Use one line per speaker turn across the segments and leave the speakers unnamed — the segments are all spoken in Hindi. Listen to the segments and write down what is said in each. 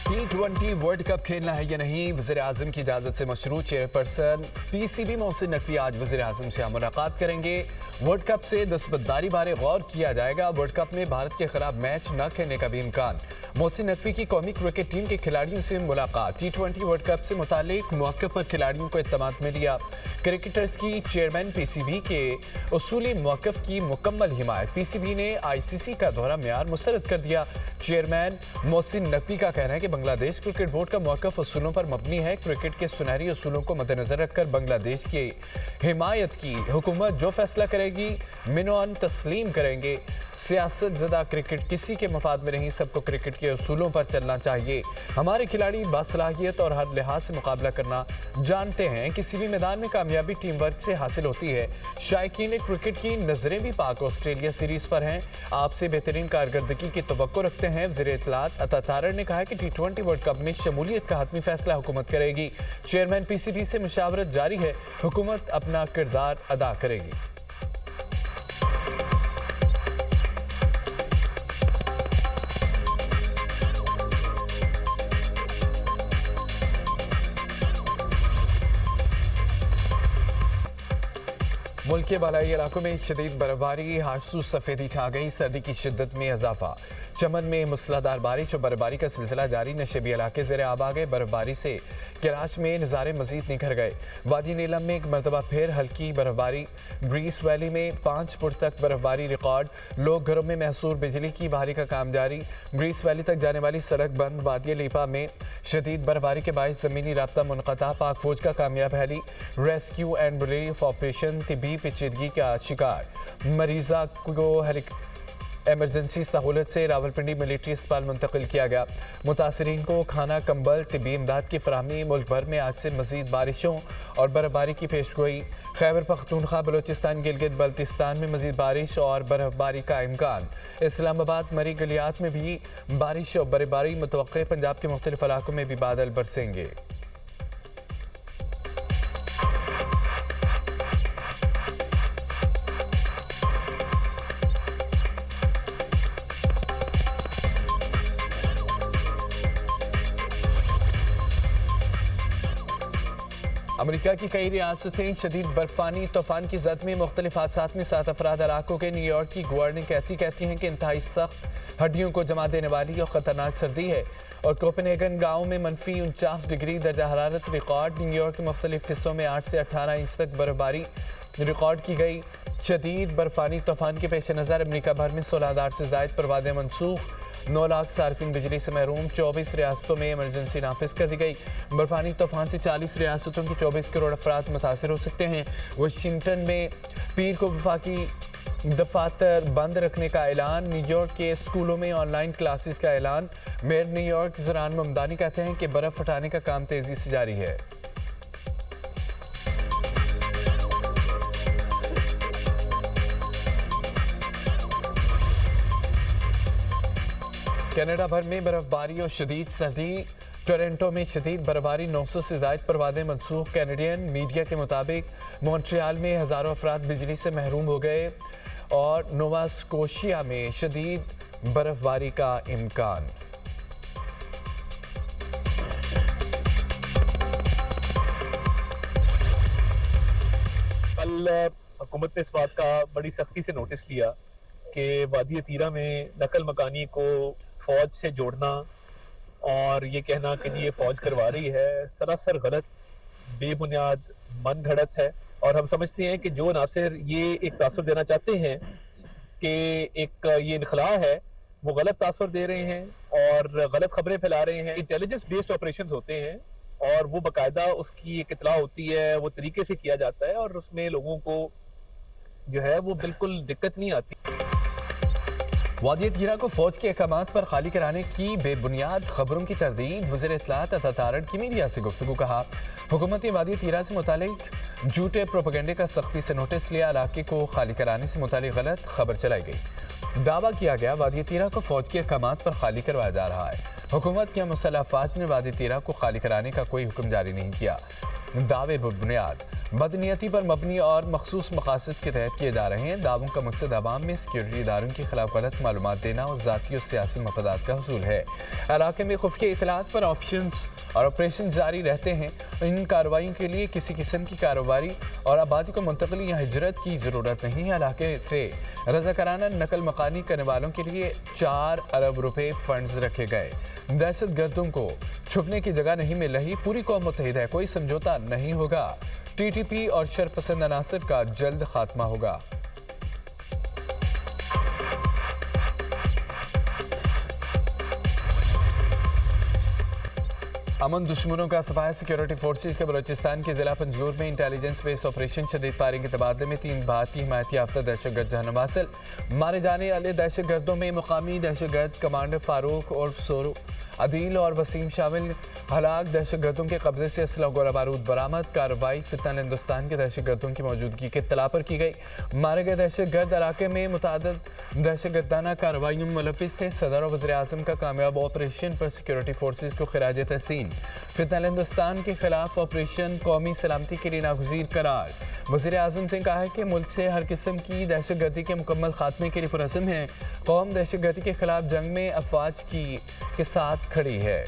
T20 वर्ल्ड कप खेलना है या नहीं, वज़ीर-ए-आज़म की इजाज़त से मशरूत चेयरपर्सन पीसीबी मोहसिन नकवी आज वज़ीर-ए-आज़म से मुलाकात करेंगे। वर्ल्ड कप से दस्तबरदारी बारे गौर किया जाएगा। वर्ल्ड कप में भारत के खिलाफ मैच न खेलने का भी इम्कान। मोहसिन नकवी की कौमी क्रिकेट टीम के खिलाड़ियों से मुलाकात। T20 वर्ल्ड कप से मुतालिक मौक़िफ़ पर खिलाड़ियों को इत्तमाद में लिया। क्रिकेटर्स की चेयरमैन पीसीबी के उसूली मौक़िफ़ की मुकम्मल हिमायत। पीसीबी ने आईसीसी का दोहरा मेयार मुस्तरद कर दिया। चेयरमैन मोहसिन नकवी का कहना है कि बांग्लादेश क्रिकेट बोर्ड का मौक़िफ़ उसूलों पर मबनी है। क्रिकेट के सुनहरी उसूलों को मद्देनजर रखकर बांग्लादेश की हिमायत की हुकूमत जो फैसला करेगी मिनोअन तस्लीम करेंगे। सियासत ज़दा क्रिकेट किसी के मफाद में नहीं, सबको क्रिकेट के उसूलों पर चलना चाहिए। हमारे खिलाड़ी बासलाहियत और हर लिहाज से मुकाबला करना जानते हैं। किसी भी मैदान में कामयाबी टीम वर्क से हासिल होती है। शायकीन क्रिकेट की नज़रें भी पाक ऑस्ट्रेलिया सीरीज़ पर हैं। आपसे बेहतरीन कारकर्दगी की तवक्को रखते हैं। वज़ीर इत्तलात अता तारड़ ने कहा कि T20 वर्ल्ड कप में शमूलियत का हतमी फैसला हुकूमत करेगी। चेयरमैन पीसीबी से मुशावरत जारी है। हुकूमत अपना किरदार अदा करेगी। मुल्क के बालाई इलाकों में शदीद बर्फबारी, हारसू सफ़ेदी छा गई। सर्दी की शिद्दत में इजाफा। चमन में मूसलाधार बारिश और बर्फबारी का सिलसिला जारी। नशेबी इलाके ज़ेर आब आ गए। बर्फबारी से कराच में नज़ारे मजीद निखर गए। वादी नीलम में एक मरतबा फिर हल्की बर्फबारी। ब्रीस वैली में 5 फुट तक बर्फबारी रिकॉर्ड। लोग घरों में महसूर बिजली की बहाली का काम जारी। ब्रीस वैली तक जाने वाली सड़क बंद। वादी लीपा में शदीद बर्फबारी के बायस ज़मीनी राब्ता मुनक़ता। पाक फौज का कामयाब heli rescue and relief operation तिबी पेचीदगी का शिकार। मरीजा को एमरजेंसी सहूलत से रावलपिंडी मिलिट्री अस्पताल मुंतकिल किया गया। मुतासरीन को खाना, कंबल, तिबी इमदाद की फराहमी। मुल्क भर में आज से मजीद बारिशों और बर्फबारी की पेशगोई। खैबर पख्तूनख्वा, बलोचिस्तान, गिलगित बल्तिस्तान में मजीद बारिश और बर्फबारी का इम्कान। इस्लामाबाद, मरी गलियात में भी बारिश और बर्फबारी मुतवक्के। पंजाब के मुख्तलिफ इलाकों में भी बादल बरसेंगे। अमेरिका की कई रियासतें शदीद बर्फानी तूफान की जद में मुख्तलिफ हादसात में 7 अफराद हलाक हो गए। न्यूयॉर्क की गवर्नर कहती हैं कि इंतहाई सख्त हड्डियों को जमा देने वाली और ख़तरनाक सर्दी है। और कोपेनहेगन गाँव में -49 डिग्री दर्जा हरारत रिकॉर्ड। न्यूयॉर्क के मुख्तलिफ हिस्सों में 8 से 18 इंच तक बर्फबारी रिकॉर्ड की गई। शदीद बर्फानी तूफान के पेश नज़र अमेरिका भर में 16,000 से ज़ायद परवादें मनसूख। 9 लाख सार्फिन बिजली से महरूम। 24 रियासतों में इमरजेंसी नाफिज कर दी गई। बर्फानी तूफान से 40 रियासतों के 24 करोड़ अफराद मुतासर हो सकते हैं। वाशिंगटन में पीर को वफाकी दफातर बंद रखने का ऐलान। न्यूयॉर्क के स्कूलों में ऑनलाइन क्लासेस का ऐलान। मेयर न्यूयॉर्क ज़ुरान ममदानी कहते हैं कि बर्फ़ हटाने का काम तेज़ी से जारी है। कनाडा भर में बर्फबारी और शदीद सर्दी। टोरंटो में शदीद बर्फबारी, 900 से ज़ायद परवादें मनसूख। कैनेडियन मीडिया के मुताबिक मॉन्ट्रियल में हज़ारों अफराद बिजली से महरूम हो गए और नोवा स्कोशिया में शदीद बर्फबारी का इम्कान।
कल हुकूमत ने इस बात का बड़ी सख्ती से नोटिस लिया कि वादी तीरा में नकल मकानी को फौज से जोड़ना और ये कहना कि ये फौज करवा रही है, सरासर गलत, बेबुनियाद, मन घड़त है। और हम समझते हैं कि जो नासिर ये एक तासुर देना चाहते हैं कि एक ये इनखला है, वो गलत तासुर दे रहे हैं और गलत खबरें फैला रहे हैं। इंटेलिजेंस बेस्ड ऑपरेशंस होते हैं और वो बाकायदा उसकी एक इतला होती है, वो तरीके से किया जाता है और उसमें लोगों को जो है वो बिल्कुल दिक्कत नहीं आती।
वादी तीरा को फौज के अहकामात पर खाली कराने की बेबुनियाद खबरों की तरदीद। वज़ीर इत्तलात अता तारड़ की मीडिया से गुफ्तगू। कहा हुकूमत ने वादी तीरा से मुतालिक झूठे प्रोपेगेंडे का सख्ती से नोटिस लिया। इलाके को खाली कराने से मुतालिक गलत खबर चलाई गई। दावा किया गया वादी तीरा को फौज के अहकामात पर खाली करवाया जा रहा है। हुकूमत या मुसल्लह अफवाज ने वादी तीरा को खाली कराने का कोई हुक्म जारी नहीं किया। दावे बेबुनियाद। बदनीयती पर मबनी और मखसूस मकासद के तहत किए जा रहे हैं। दावों का मकसद आवाम में सिक्योरिटी इदारों के खिलाफ गलत मालूमात देना और ज़ाती और सियासी मफादात का हसूल है। इलाके में खुफिया इतलात पर और ऑपरेशन जारी रहते हैं। इन कार्रवाइयों के लिए किसी किस्म की कारोबारी और आबादी को मुंतकली या हिजरत की ज़रूरत नहीं है। इलाके से रज़ाकाराना नकल मकानी करने वालों के लिए 4 अरब रुपए फंड्स रखे गए। दहशत गर्दों को छुपने की जगह नहीं मिल रही। पूरी कौम मुत्तहिद है, कोई समझौता नहीं होगा। टीटीपी और शरपसंद अनासर का जल्द खात्मा होगा। अमन दुश्मनों का सफाया। सिक्योरिटी फोर्सेज के बलूचिस्तान के जिला पंजगुर में इंटेलिजेंस बेस्ड ऑपरेशन शदीद फायरिंग के तबादले में 3 भारतीय हिमायत याफ्ता दहशतगर्द जहन्नुम हासिल। मारे जाने वाले दहशतगर्दों में मुकामी दहशतगर्द कमांडर फारूक और सोरू अदील और वसीम शामिल। हलाक दहशतगर्दों के कब्जे से असला गोला बारूद बरामद। कार्रवाई फितनल हिंदुस्तान के दहशतगर्दों की मौजूदगी के इत्तला पर की गई। मारे गए दहशतगर्द इलाके में मुतादिद दहशतगर्दाना कार्रवाइयों में मुलविस थे। सदर और वज़ीर आज़म का कामयाब ऑपरेशन पर सिक्योरिटी फोर्सेज को खिराज तहसीन। फितनल हिंदुस्तान के खिलाफ ऑपरेशन कौमी सलामती के लिए नागुज़ीर करार। वज़ीर आज़म ने कहा है कि मुल्क से हर किस्म की दहशतगर्दी के मुकम्मल खात्मे के लिए पुरअज़्म है। कौम दहशतगर्दी के खिलाफ जंग में अफवाज के साथ खड़ी है।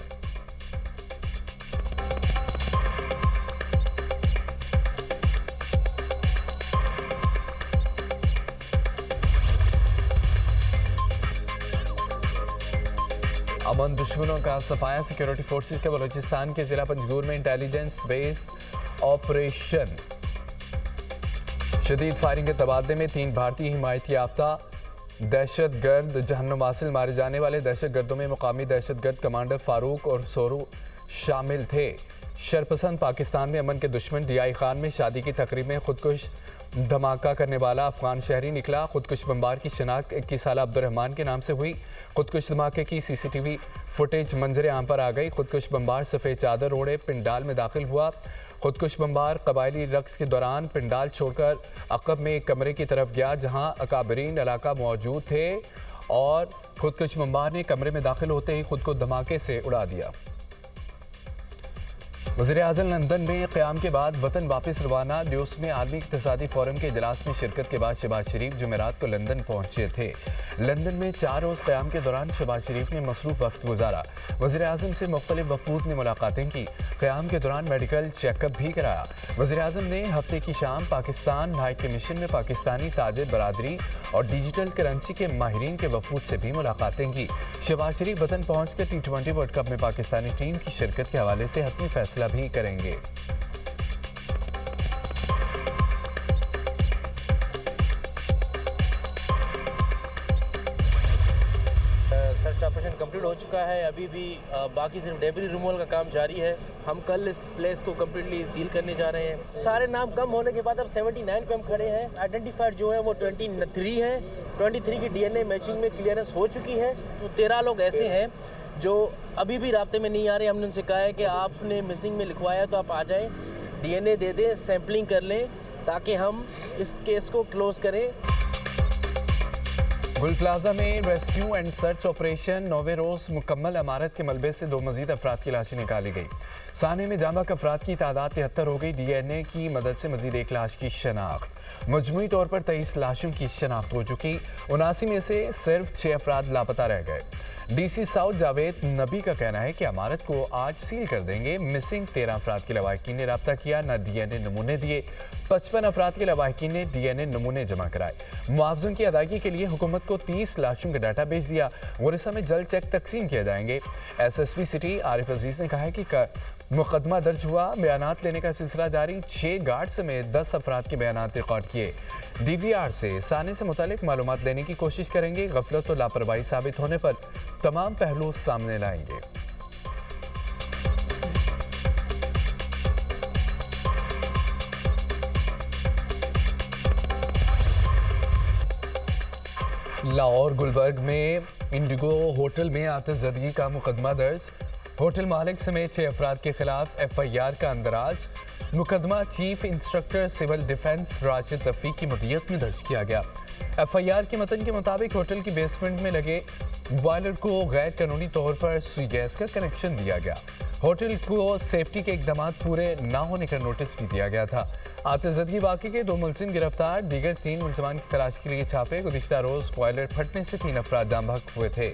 अमन दुश्मनों का सफाया। सिक्योरिटी फोर्सेज के बलूचिस्तान के जिला पंजगुर में इंटेलिजेंस बेस्ड ऑपरेशन शदीद फायरिंग के तबादले में 3 भारतीय हिमायत याफ्ता दहशतगर्द जहन्नुम हासिल। मारे जाने वाले दहशतगर्दों में मुकामी दहशतगर्द कमांडर फारूक और सोरू शामिल थे। शरपसंद पाकिस्तान में अमन के दुश्मन डीआई खान में शादी की तकरीब में खुदकुश धमाका करने वाला अफगान शहरी निकला। खुदकुश बम्बार की शनाख्त 21 साल अब्दुर्रहमान के नाम से हुई। खुदकुश धमाके की सीसीटीवी फुटेज मंजर आम पर आ गई। खुदकुश बम्बार सफ़ेद चादर ओढ़े पिंडाल में दाखिल हुआ। खुदकुश बम्बार कबायली रक्स के दौरान पिंडाल छोड़कर अकब में एक कमरे की तरफ गया जहां अकाबरीन इलाका मौजूद थे और खुदकुश बम्बार ने कमरे में दाखिल होते ही खुद को धमाके से उड़ा दिया। वज़ीर आज़म लंदन में क़याम के बाद वतन वापस रवाना। ड्यूस में आलमी इक़्तिसादी फोरम के इजलास में शिरकत के बाद शहबाज शरीफ जुमेरात को लंदन पहुंचे थे। लंदन में 4 रोज़ क़याम के दौरान शहबाज शरीफ ने मसरूफ़ वक्त गुजारा। वज़ीर आज़म से मुख्तलिफ वफ़ूद ने मुलाकातें की। क़याम के दौरान मेडिकल चेकअप भी कराया। वज़ीर आज़म ने हफ्ते की शाम पाकिस्तान हाई कमीशन में पाकिस्तानी ताजिर बरादरी और डिजिटल करेंसी के माहिरीन के वफ़ूद से भी मुलाकातें की। शहबाज शरीफ वतन पहुँचकर T20 वर्ल्ड कप में पाकिस्तानी टीम की शिरकत के हवाले से हतमी फैसला भी करेंगे।
सर्च ऑपरेशन कंप्लीट हो चुका है। अभी भी बाकी सिर्फ डेब्री रिमूवल का काम जारी है। हम कल इस प्लेस को कम्प्लीटली सील करने जा रहे हैं। सारे नाम कम होने के बाद अब 79 पे हम खड़े हैं। आइडेंटिफाइड जो है वो 23 है। 23 की DNA मैचिंग में क्लियरेंस हो चुकी है। तो 13 लोग ऐसे हैं जो अभी भी राब्ते में नहीं आ रहे। हमने उनसे कहा है कि आपने मिसिंग में लिखवाया तो आप आ जाएं, DNA दे दें, सैम्पलिंग कर लें ताकि हम इस केस को क्लोज करें।
गुल प्लाजा में रेस्क्यू एंड सर्च ऑपरेशन 9वें रोज मुकम्मल। इमारत के मलबे से 2 मजीद अफराद की लाशें निकाली गई। साने में जामक अफराद की तादाद 73 हो गई। DNA की मदद से मजीद 1 लाश की शनाख्त। मजमूई तौर पर 23 लाशों की शनाख्त हो चुकी। 79 में से सिर्फ 6 अफराद लापता रह गए। DC साउथ जावेद नबी का कहना है कि इमारत को आज सील कर देंगे। मिसिंग 13 अफराद के लवाहिकीन ने रब्ता किया, न DNA नमूने दिए। 55 अफराद के लवाहिकीन ने DNA नमूने जमा कराए। मुआवजों की अदायगी के लिए हुकूमत को 30 लाशों का डाटा भेज दिया। गुरिसा में जल्द चेक तकसीम किए जाएंगे। SSP सिटी आरिफ अजीज ने कहा है कि मुकदमा दर्ज हुआ। बयानात लेने का सिलसिला जारी। 6 गार्ड समेत 10 अफराद के बयानात रिकॉर्ड किए। DVR से साने से मुतालिक मालूमात लेने की कोशिश करेंगे। गफलत और लापरवाही साबित होने पर तमाम पहलू सामने लाएंगे। लाहौर गुलबर्ग में इंडिगो होटल में आतिशज़दगी का मुकदमा दर्ज। होटल मालिक समेत 6 अफराद के खिलाफ FIR का अंदराज। मुकदमा chief instructor civil defence Rashid Rafiq की मदियत में दर्ज किया गया। FIR के मतन के मुताबिक होटल की बेसमेंट में लगे बॉयलर को गैर कानूनी तौर पर सुई गैस का कनेक्शन दिया गया। होटल को सेफ्टी के इकदाम पूरे न होने का नोटिस भी दिया गया था। आतिशबाजी वाक़े के 2 मुलजिम गिरफ्तार, दीगर 3 मुलजमान की तलाश के लिए छापे। गुज़िश्ता रोज़ बॉयलर फटने से 3 अफराद जाम बहक हुए थे।